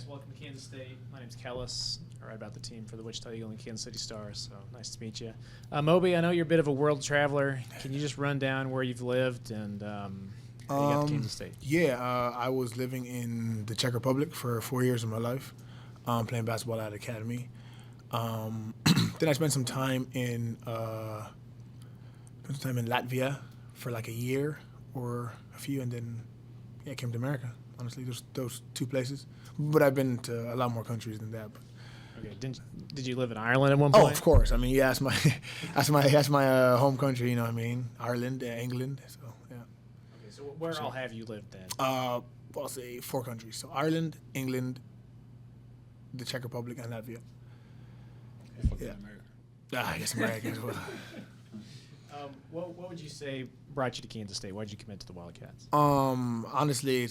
guys. Welcome to Kansas State. My name's Kellis. I write about the team for the Wichita Eagle and Kansas City Stars, so nice to meet you. Moby, I know you're a bit of a world traveler. Can you just run down where you've lived and how you got to Kansas State? Yeah, I was living in the Czech Republic for 4 years of my life, playing basketball at Academy. Then I spent some time in Latvia for like a year or a few, and then I came to America. Honestly, those two places. But I've been to a lot more countries than that. But. Okay, did you live in Ireland at one point? Oh, of course. I mean, yeah, that's my home country. You know what I mean? Ireland, England. So yeah. Okay, so where all have you lived then? I'll say 4 countries. So Ireland, England, the Czech Republic, and Latvia. Okay, Yeah. America. I guess America as well. What would you say brought you to Kansas State? Why did you commit to the Wildcats? Honestly,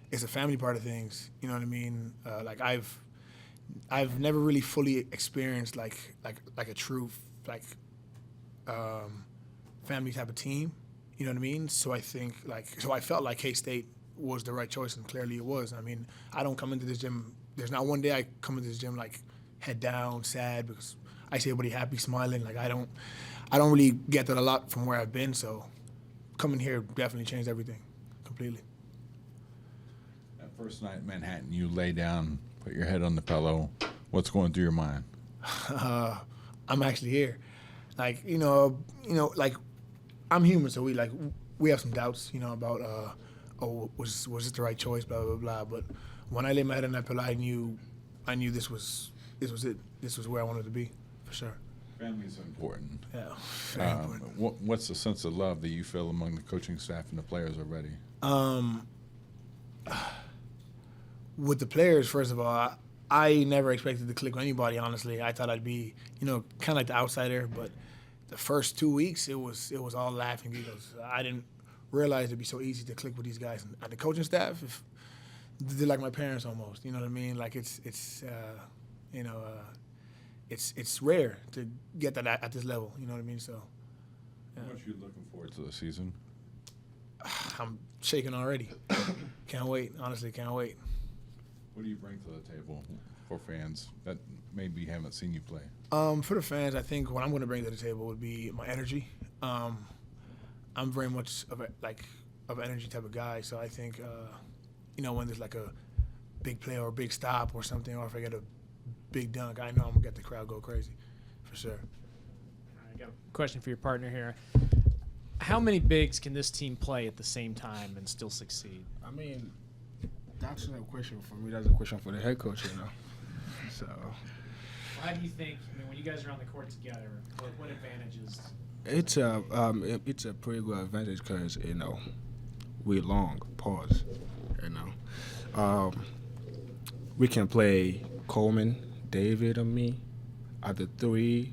it's a family part of things. You know what I mean? Like I've never really fully experienced like a true family type of team. You know what I mean? So I felt like K-State was the right choice, and clearly it was. I mean, I don't come into this gym. There's not one day I come into this gym like head down, sad, because I see everybody happy, smiling. Like I don't really get that a lot from where I've been. So coming here definitely changed everything completely. That first night in Manhattan, you lay down, put your head on the pillow. What's going through your mind? I'm actually here. Like, you know, like I'm human, so we have some doubts, you know, about was this the right choice, blah blah blah. But when I laid my head on that pillow, I knew this was it. This was where I wanted to be, for sure. Family's important. Yeah, very important. What's the sense of love that you feel among the coaching staff and the players already? With the players, first of all, I never expected to click with anybody, honestly. I thought I'd be, you know, kind of like the outsider, but the first 2 weeks, it was all laughing giggles. I didn't realize it'd be so easy to click with these guys. And the coaching staff, they're like my parents almost, you know what I mean? Like it's rare to get that at this level, you know what I mean? So, yeah. How much are you looking forward to the season? I'm shaking already. Can't wait, honestly, can't wait. What do you bring to the table for fans that maybe haven't seen you play? For the fans, I think what I'm going to bring to the table would be my energy. I'm very much of an energy type of guy, so I think, you know, when there's like a big play or a big stop or something, or if I get a big dunk, I know I'm going to get the crowd go crazy, for sure. I got a question for your partner here. How many bigs can this team play at the same time and still succeed? I mean, that's not a question for me. That's a question for the head coach, you know. So. Why do you think? I mean, when you guys are on the court together, what advantages? It's a pretty good advantage because, you know, we're long. Pause. You know, we can play Coleman, David, and me at the 3,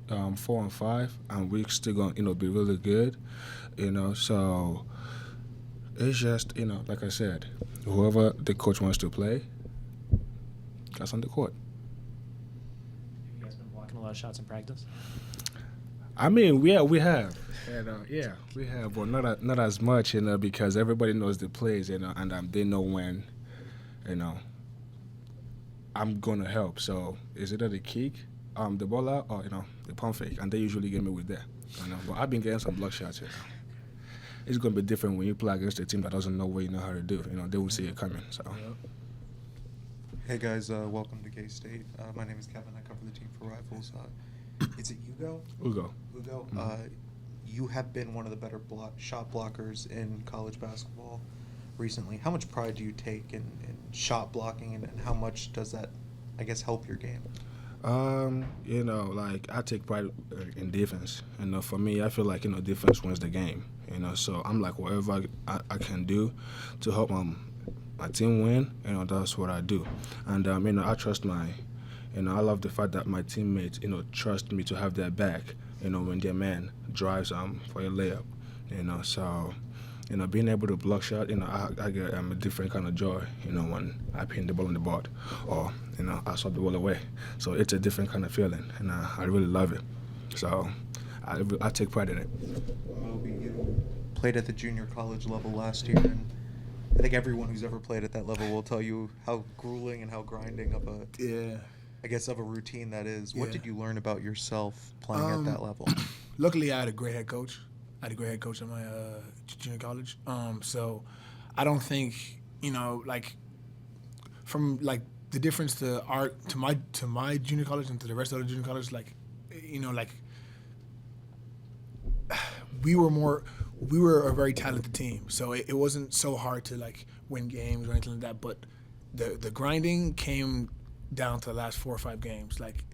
4, and 5, and we're still gonna, you know, be really good. You know, so it's just, you know, like I said, whoever the coach wants to play, that's on the court. Have you guys been blocking a lot of shots in practice? I mean, we have, and we have, but not as much, you know, because everybody knows the plays, you know, and they know when, you know, I'm gonna help. So is it the kick, the ball out, or, you know, the pump fake, and they usually get me with that, you know. But I've been getting some block shots, you know. It's gonna be different when you play against a team that doesn't know what you know how to do. You know, they will see it coming. So. Hey guys, welcome to K-State. My name is Kevin. I cover the team for Rivals. Is it Ugo? Ugo. Mm-hmm. You have been one of the better shot blockers in college basketball recently. How much pride do you take in shot blocking, and how much does that, I guess, help your game? You know, like, I take pride in defense. You know, for me, I feel like, you know, defense wins the game. You know, so I'm like, whatever I can do to help my team win, you know, that's what I do. And, you know, I trust you know, I love the fact that my teammates, you know, trust me to have their back, you know, when their man drives for a layup, you know. So, you know, being able to block shot, you know, I get a different kind of joy, you know, when I pin the ball on the board or, you know, I swap the ball away. So it's a different kind of feeling, and I really love it. So I take pride in it. Moby, you played at the junior college level last year, and I think everyone who's ever played at that level will tell you how grueling and how grinding of a of a routine that is. What Yeah. did you learn about yourself playing at that level? Luckily, I had a great head coach. I had a great head coach at my junior college. So I don't think, like from like the difference to my junior college and to the rest of the junior college, like we were a very talented team. So it wasn't so hard to like win games or anything like that. But the grinding came down to the last 4 or 5 games. Like,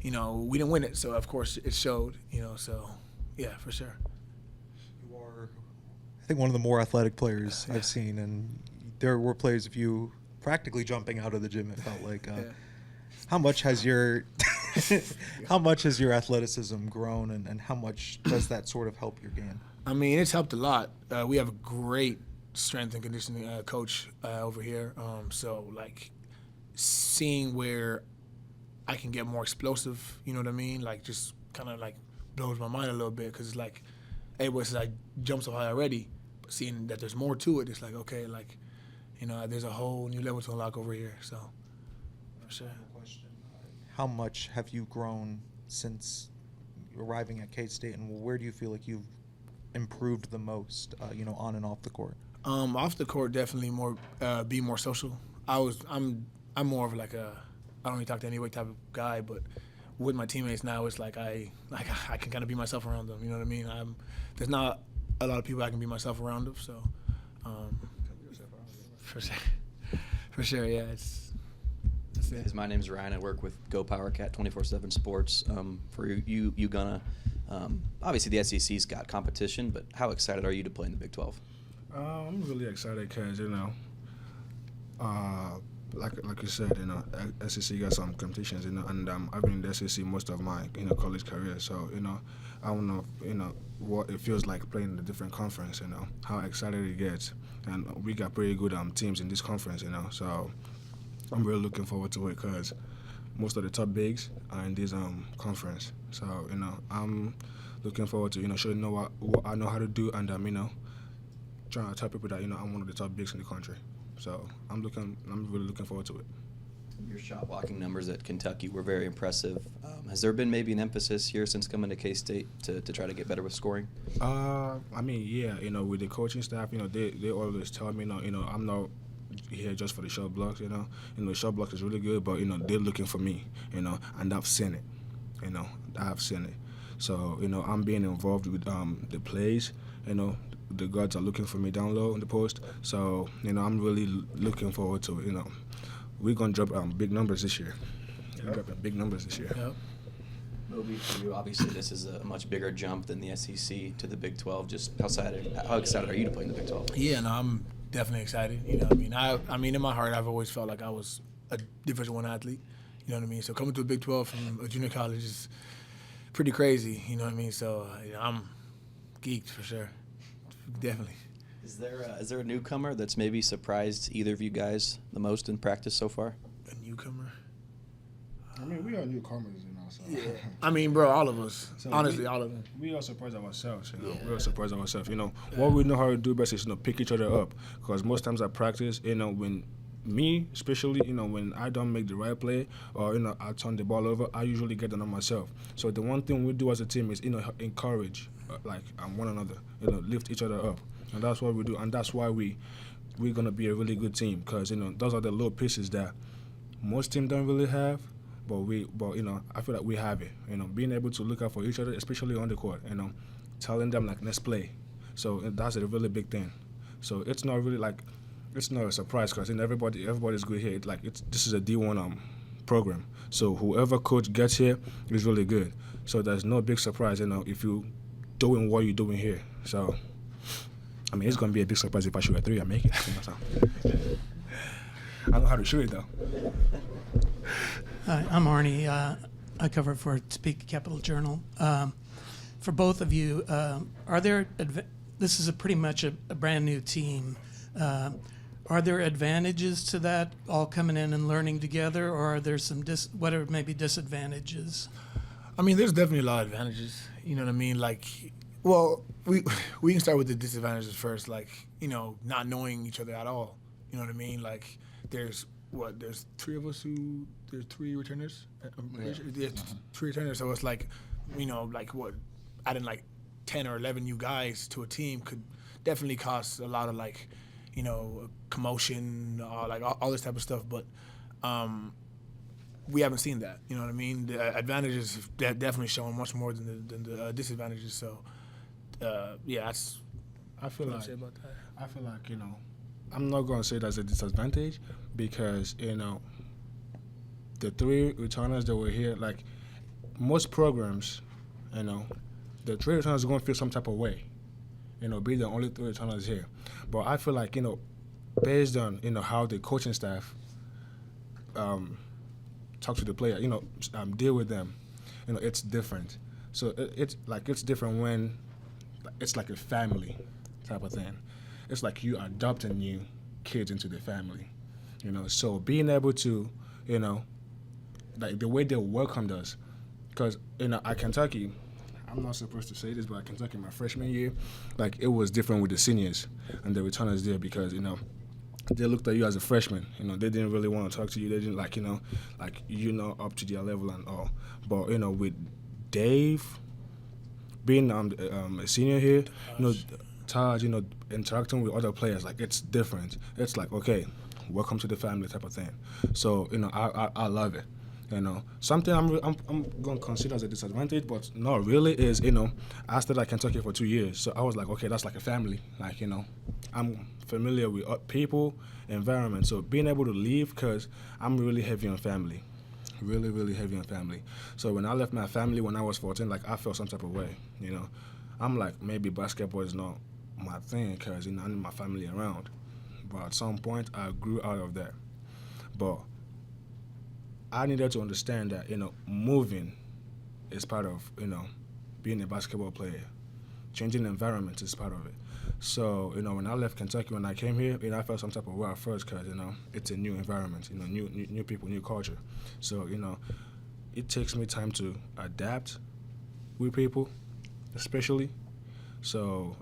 we didn't win it, so of course it showed. So yeah, for sure. You are, I think, one of the more athletic players I've seen, and there were plays of you practically jumping out of the gym. It felt like. How much has your athleticism grown, and how much does that sort of help your game? I mean, it's helped a lot. We have a great strength and conditioning coach over here. So like seeing where I can get more explosive, you know what I mean? Like just kind of like blows my mind a little bit, because it's like everybody says I jump so high already, but seeing that there's more to it, it's like, okay, like, there's a whole new level to unlock over here. So for sure. How much have you grown since arriving at K-State, and where do you feel like you've improved the most, on and off the court? Off the court, definitely more, be more social. I'm more of like I don't really talk to anybody type of guy, but with my teammates now, it's like I can kind of be myself around them. You know what I mean? There's not a lot of people I can be myself around them, so for sure, yeah. That's it. My name's Ryan. I work with Go Power Cat 24/7 Sports for Ugonna. Obviously, the SEC's got competition, but how excited are you to play in the Big 12? I'm really excited because like you said, SEC got some competitions, and I've been in the SEC most of my college career, so I don't know what it feels like playing in a different conference, how excited it gets, and we got pretty good teams in this conference, so I'm really looking forward to it because most of the top bigs are in this conference, so I'm looking forward to showing what I know how to do, and trying to tell people that I'm one of the top bigs in the country. So I'm really looking forward to it. Your shot blocking numbers at Kentucky were very impressive. Has there been maybe an emphasis here since coming to K-State to try to get better with scoring? I mean, yeah, with the coaching staff, they always tell me, I'm not here just for the shot blocks, the shot block is really good, but they're looking for me, and I've seen it, I've seen it. So I'm being involved with the plays, the guards are looking for me down low in the post. So, I'm really looking forward to it. We're going to drop big numbers this year. We're dropping big numbers this year. Yep. Mobi, for you, obviously this is a much bigger jump than the SEC to the Big 12. Just how excited are you to play in the Big 12? Yeah, no, I'm definitely excited. I mean, in my heart, I've always felt like I was a Division I athlete. You know what I mean? So coming to a Big 12 from a junior college is pretty crazy. You know what I mean? So I'm geeked for sure. Definitely. Is there a newcomer that's maybe surprised either of you guys the most in practice so far? A newcomer? I mean, we are newcomers, so. Yeah. I mean, bro, all of us. So honestly, all of them. We are surprised ourselves, Yeah. We are surprised ourselves, What we know how to do best is, pick each other up. Because most times at practice, when me, especially, when I don't make the right play or, I turn the ball over, I usually get it on myself. So the one thing we do as a team is, encourage, one another, lift each other up. And that's what we do. And that's why we're going to be a really good team because, those are the little pieces that most teams don't really have. But I feel like we have it. Being able to look out for each other, especially on the court. Telling them let's play. So that's a really big thing. So it's not really it's not a surprise because everybody's good here. This is a D1 program. So whoever coach gets here is really good. So there's no big surprise. If you doing what you're doing here. So I mean, it's gonna be a big surprise if I shoot a 3 and make it. So. I know how to shoot it though. Hi, I'm Arnie. I cover for Topeka Capital Journal. For both of you, are there? This is pretty much a brand new team. Are there advantages to that, all coming in and learning together, or are there some what are maybe disadvantages? I mean, there's definitely a lot of advantages. You know what I mean? We can start with the disadvantages first. not knowing each other at all. You know what I mean? Like, there's three of us there's three returners. There's three returners. So it's like, adding like 10 or 11 new guys to a team could definitely cause a lot of like, commotion, like all this type of stuff. But we haven't seen that. You know what I mean? The advantages have definitely shown much more than the disadvantages. So, that's. I feel what like I'd say about that. I feel like I'm not gonna say that's a disadvantage because the three returners that were here, like most programs, the three returners are gonna feel some type of way, being the only three returners here. But I feel like based on how the coaching staff talk to the player, deal with them, it's different. So it's different when it's like a family type of thing. It's like you adopting new kids into the family, So being able to, like the way they welcomed us, because at Kentucky, I'm not supposed to say this, but at Kentucky, my freshman year, like it was different with the seniors and the returners there because they looked at you as a freshman. They didn't really want to talk to you. They didn't up to their level and all. But with Dave being a senior here, Taj, interacting with other players, like it's different. It's like, okay, welcome to the family type of thing. So I love it. Something I'm gonna consider as a disadvantage, but not really, is I stayed at Kentucky for 2 years, so I was like, okay, that's like a family. Like I'm familiar with people, environment. So being able to leave, because I'm really heavy on family, really really heavy on family. So when I left my family when I was 14, like I felt some type of way. I'm like, maybe basketball is not my thing because I need my family around. But at some point, I grew out of that. But I needed to understand that moving is part of being a basketball player. Changing environment is part of it. So when I left Kentucky, when I came here, I felt some type of way at first because it's a new environment, new people, new culture. So it takes me time to adapt with people, especially. So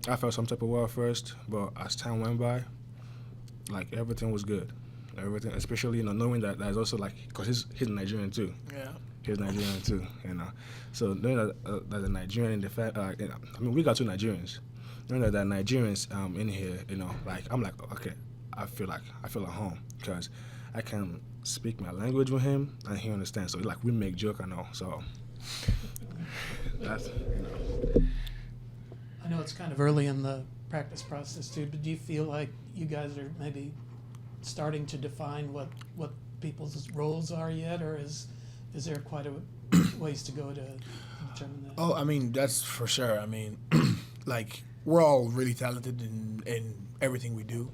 I felt some type of way at first, but as time went by, like everything was good. Everything, especially knowing that there's also like, because he's Nigerian too. Yeah. He's Nigerian too. So knowing that there's a Nigerian in the family, we got two Nigerians. Knowing that there are Nigerians in here, like I'm like, okay, I feel at home because I can speak my language with him and he understands. So like we make joke and all. So that's I know it's kind of early in the practice process too, but do you feel like you guys are maybe starting to define what people's roles are yet, or is there quite a ways to go to determine that? Oh, I mean, that's for sure. I mean, like we're all really talented in everything we do,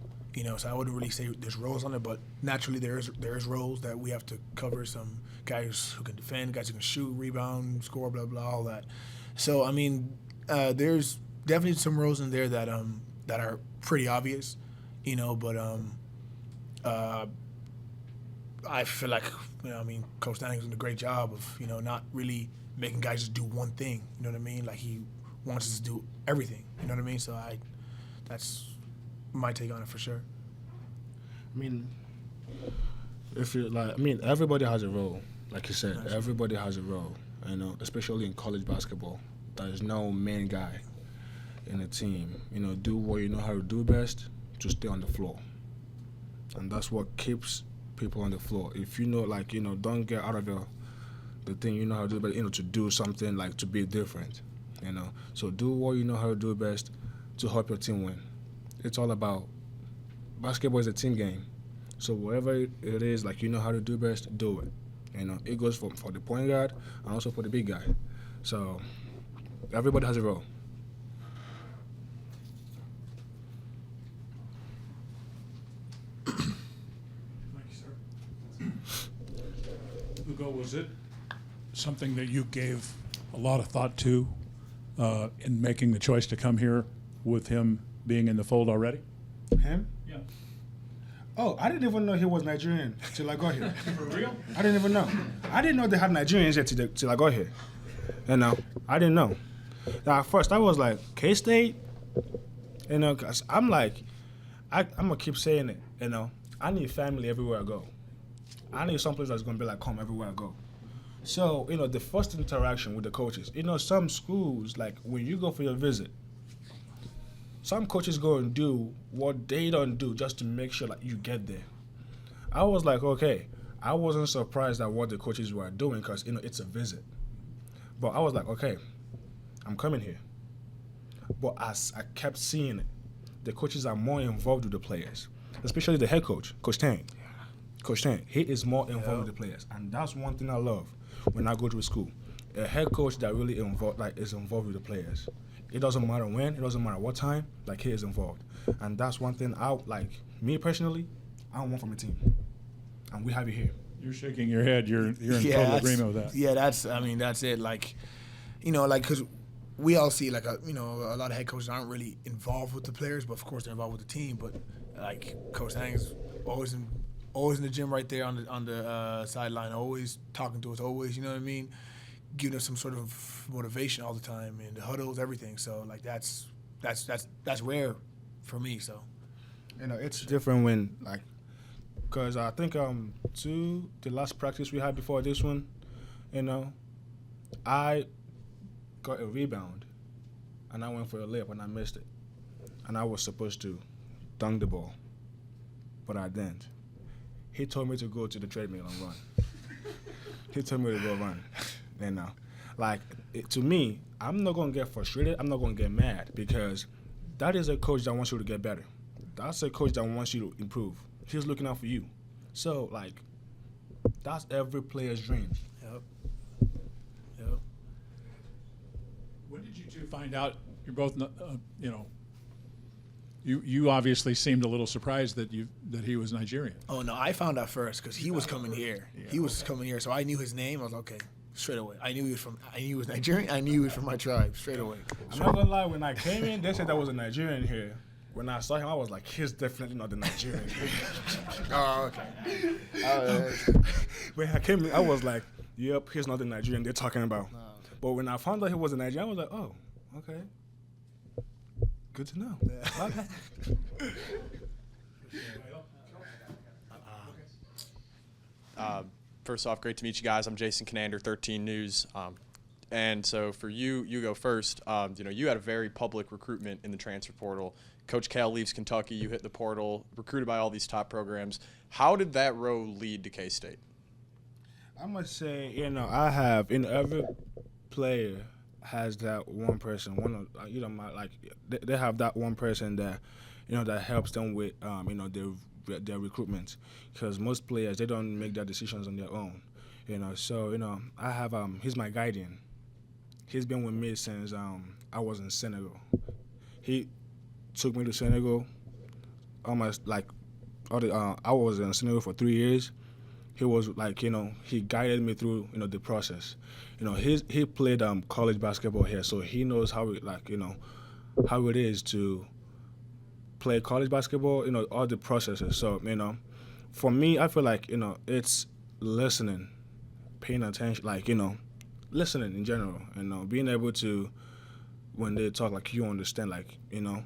so I wouldn't really say there's roles on it, but naturally there is roles that we have to cover. Some guys who can defend, guys who can shoot, rebound, score, blah blah, all that. So I mean, there's definitely some roles in there that are pretty obvious, but I feel like Coach Danning's doing a great job of not really making guys just do one thing. You know what I mean? Like he wants us to do everything. You know what I mean? So that's my take on it for sure. I mean, everybody has a role. Like you said, everybody has a role. Especially in college basketball, there's no main guy in a team. Do what you know how to do best. Just stay on the floor, and that's what keeps people on the floor. If don't get out of the thing you know how to do, but to do something, like to be different. So do what you know how to do best to help your team win. It's all about basketball is a team game. So whatever it is, like how to do best, do it. It goes for the point guard and also for the big guy. So everybody has a role. Hugo, was it something that you gave a lot of thought to in making the choice to come here with him being in the fold already? Him? Yeah. Oh, I didn't even know he was Nigerian till I got here. For real? I didn't even know. I didn't know they had Nigerians here till I got here. I didn't know. Now, at first, I was like, K-State? You know, cause I'm like, I'm gonna keep saying it. You know, I need family everywhere I go. I need someplace that's gonna be like home everywhere I go. So, you know, the first interaction with the coaches, you know, some schools, like when you go for your visit, some coaches go and do what they don't do just to make sure that you get there. I was like, okay, I wasn't surprised at what the coaches were doing because, you know, it's a visit. But I was like, okay, I'm coming here. But as I kept seeing it, the coaches are more involved with the players, especially the head coach, Coach Tang. Coach Tang, he is more involved with the players. And that's one thing I love when I go to a school. A head coach that really is involved with the players. It doesn't matter when, it doesn't matter what time, like he is involved. And that's one thing me personally, I want from a team. And we have it here. You're shaking your head. You're in total agreement with that. Yeah, that's it. Like, you know, like, because we all see, like, a lot of head coaches aren't really involved with the players, but of course they're involved with the team. But, like, Coach Hang's always in the gym right there on the sideline, always talking to us, always, you know what I mean, giving us some sort of motivation all the time in the huddles, everything. So, like, that's rare for me. So, you know, it's different when, like, because I think the last practice we had before this one, you know, I got a rebound and I went for a layup and I missed it. And I was supposed to dunk the ball, but I didn't. He told me to go to the treadmill and run. He told me to go run. You know, like, to me, I'm not going to get frustrated. I'm not going to get mad because that is a coach that wants you to get better. That's a coach that wants you to improve. He's looking out for you. So, like, that's every player's dream. Yep. When did you two find out? You're both, you know, you obviously seemed a little surprised that he was Nigerian. Oh, no, I found out first because he was coming here. He was coming here, so I knew his name. I was okay, straight away. I knew he was Nigerian. I knew he was from my tribe, straight away. I'm not gonna lie, when I came in, they said there was a Nigerian here. When I saw him, I was like, he's definitely not the Nigerian. Oh, okay. When I came in, I was like, yep, he's not the Nigerian they're talking about. No. But when I found out he was a Nigerian, I was like, oh, okay. Good to know. Okay. First off, great to meet you guys. I'm Jason Conander, 13 News. And so for you go first. You know, you had a very public recruitment in the transfer portal. Coach Cal leaves Kentucky. You hit the portal, recruited by all these top programs. How did that road lead to K-State? I must say, you know, every player has that one person. They have that one person that, you know, that helps them with, you know, their recruitment. Because most players, they don't make their decisions on their own. You know, so, you know, I have he's my guardian. He's been with me since I was in Senegal. He took me to Senegal almost like I was in Senegal for 3 years. He was like, you know, he guided me through, you know, the process. You know, he played college basketball here, so he knows how it, like, you know, how it is to play college basketball, you know, all the processes. So, you know, for me, I feel like, you know, it's listening, paying attention, like, you know, listening in general, you know, being able to, when they talk, like, you understand, like, you know,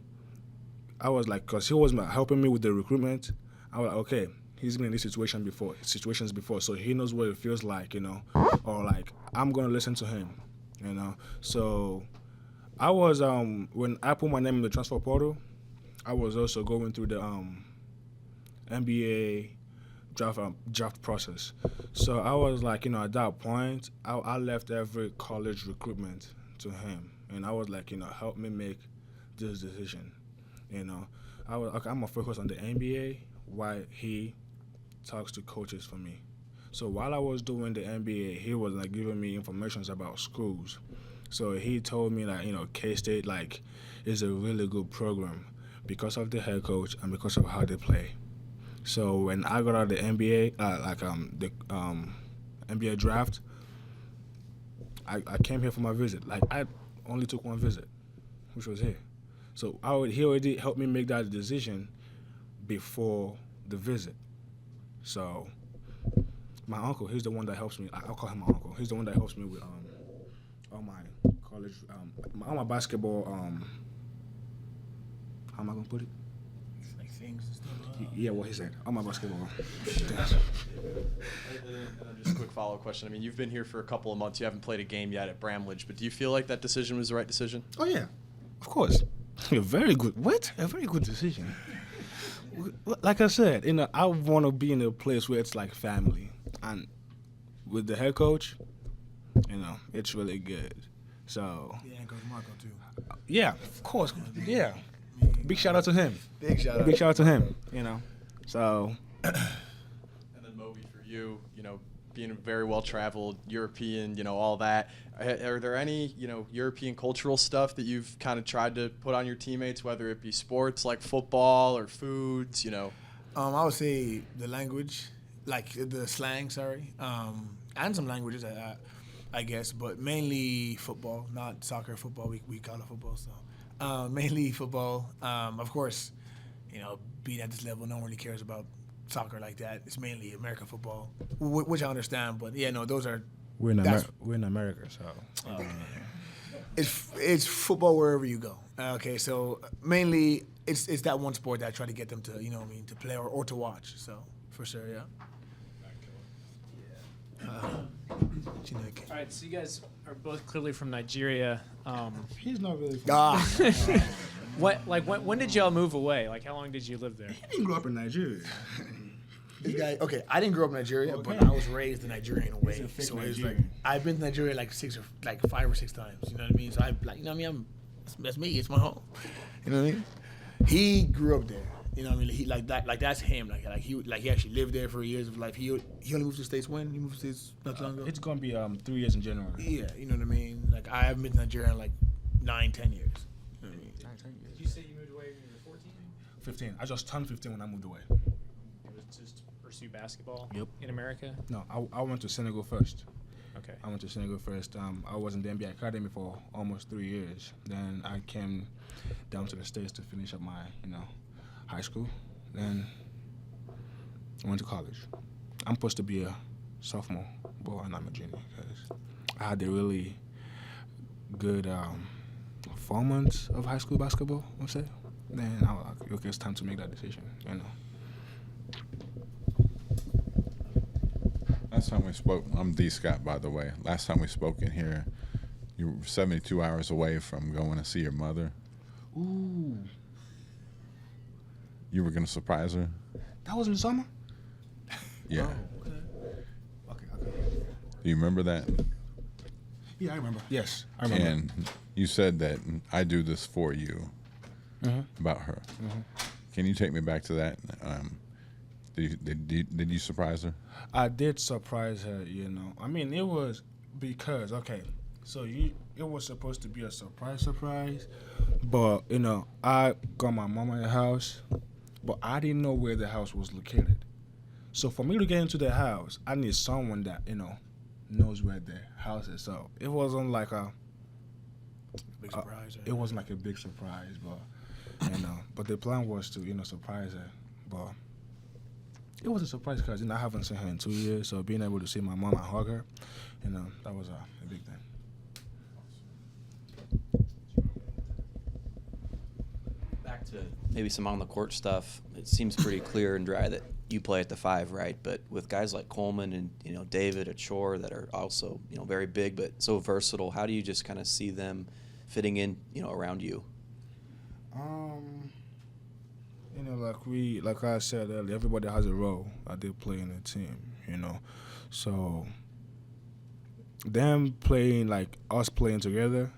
I was like, because he was helping me with the recruitment, I was like, okay, he's been in this situations before, so he knows what it feels like, you know, or like, I'm going to listen to him, you know. So I was, when I put my name in the transfer portal, I was also going through the NBA draft process. So I was like, you know, at that point, I left every college recruitment to him, and I was like, you know, help me make this decision. You know, I'm gonna focus on the NBA while he talks to coaches for me. So while I was doing the NBA, he was like giving me information about schools. So he told me that, you know, K-State like is a really good program because of the head coach and because of how they play. So when I got out of the NBA, the NBA draft, I came here for my visit. Like, I only took one visit, which was here. So he already helped me make that decision before the visit. So my uncle, he's the one that helps me. I'll call him my uncle. He's the one that helps me with all my college, all my basketball how am I gonna put it? Like things and stuff. Yeah, what he said. All my basketball. And then just a quick follow-up question. I mean, you've been here for a couple of months. You haven't played a game yet at Bramlage, but do you feel like that decision was the right decision? Oh yeah, of course. A very good. What? A very good decision. Like I said, I want to be in a place where it's like family, and with the head coach, it's really good. So Yeah, and Coach Marco too. yeah, of course, yeah. Big shout out to him. Big shout out. Big shout out to him. So And then Moby, for you, being very well-traveled, European, all that. Are there any, European cultural stuff that you've kind of tried to put on your teammates, whether it be sports like football or foods, I would say the language, like the slang, and some languages, I guess, but mainly football, not soccer. Football, we call it football, so mainly football. Of course, being at this level, no one really cares about soccer like that. It's mainly American football, which I understand. But yeah, no, those are. we're in America, so It's football wherever you go. Okay, so mainly it's that one sport that I try to get them to to play or to watch. So for sure, yeah. All right, so you guys are both clearly from Nigeria. he's not really. When did y'all move away? Like, how long did you live there? He didn't grow up in Nigeria. Okay, I didn't grow up in Nigeria, but I was raised in Nigeria in a way. He's a fake So it's like Nigerian. I've been to Nigeria like 5 or 6 times. You know what I mean? So that's me. It's my home. You know what I mean? He grew up there. You know what I mean? He like that. Like that's him. He actually lived there for years of life. He only moved to the States when he moved to the States not too long ago. It's gonna be 3 years in January. Yeah, you know what I mean? Like I haven't been to Nigeria in like 9-10 years. You know what I mean? Did you say you moved away when you were 14? 15. I just turned 15 when I moved away. It was just to pursue basketball in America? No, I went to Senegal first. Okay. I went to Senegal first. I was in the NBA Academy for almost 3 years. Then I came down to the States to finish up my, high school. Then I went to college. I'm supposed to be a sophomore, but I'm a junior because I had a really good 4 months of high school basketball, I'll say. Then I was like, okay, it's time to make that decision, Last time we spoke, I'm D. Scott, by the way. Last time we spoke in here, you were 72 hours away from going to see your mother. Ooh, You were going to surprise her? that was in the summer? Yeah. Oh, okay. Do you remember that? Yeah, I remember. Yes, I remember. And you said that I do this for you Mhm. about her. Can you take me back to that? Did you surprise her? I did surprise her, I mean, it was because, okay, so it was supposed to be a surprise, but, I got my mom in the house, but I didn't know where the house was located. So for me to get into the house, I need someone that, knows where the house is. So it wasn't like Big surprise. it wasn't like a big surprise, but, but the plan was to, surprise her, but it was a surprise because I haven't seen her in 2 years, so being able to see my mom and hug her, that was a big thing. Back to maybe some on the court stuff. It seems pretty clear and dry that you play at the 5, right? But with guys like Coleman and David at Shore that are also very big but so versatile, how do you just kind of see them fitting in around you? Like I said earlier, everybody has a role that they play in the team, So them playing, like us playing together,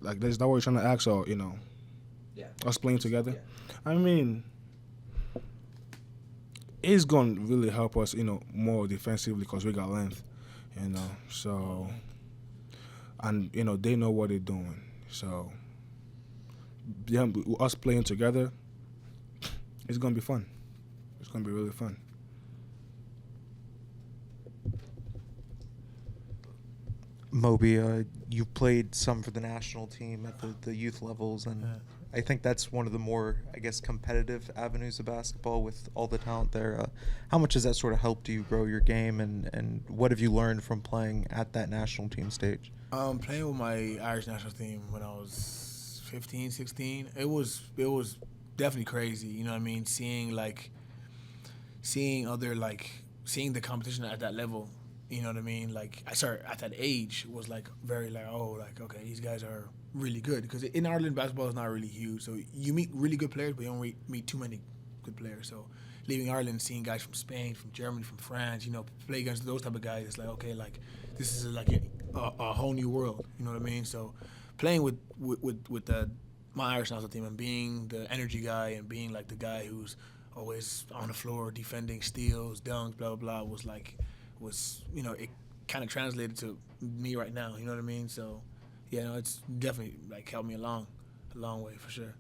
like is that what you're trying to ask, or Yeah. us playing together? Yeah. I mean, it's gonna really help us, more defensively because we got length, So, and they know what they're doing, so us playing together, it's gonna be fun. It's gonna be really fun. Moby, you've played some for the national team at the youth levels, and I think that's one of the more, competitive avenues of basketball with all the talent there. How much has that sort of helped you grow your game, and what have you learned from playing at that national team stage? Playing with my Irish national team when I was 15, 16, it was definitely crazy. You know what I mean? Seeing the competition at that level. You know what I mean? Like, at that age was like very like, oh, like, okay, these guys are really good. Because in Ireland, basketball is not really huge. So you meet really good players, but you don't meet too many good players. So leaving Ireland, seeing guys from Spain, from Germany, from France, play against those type of guys, it's like, okay, like, this is like a whole new world. You know what I mean? So playing with my Irish national team and being the energy guy and being like the guy who's always on the floor defending steals, dunks, blah, blah, blah, it kind of translated to me right now. You know what I mean? So, yeah, no, it's definitely like helped me a long way for sure.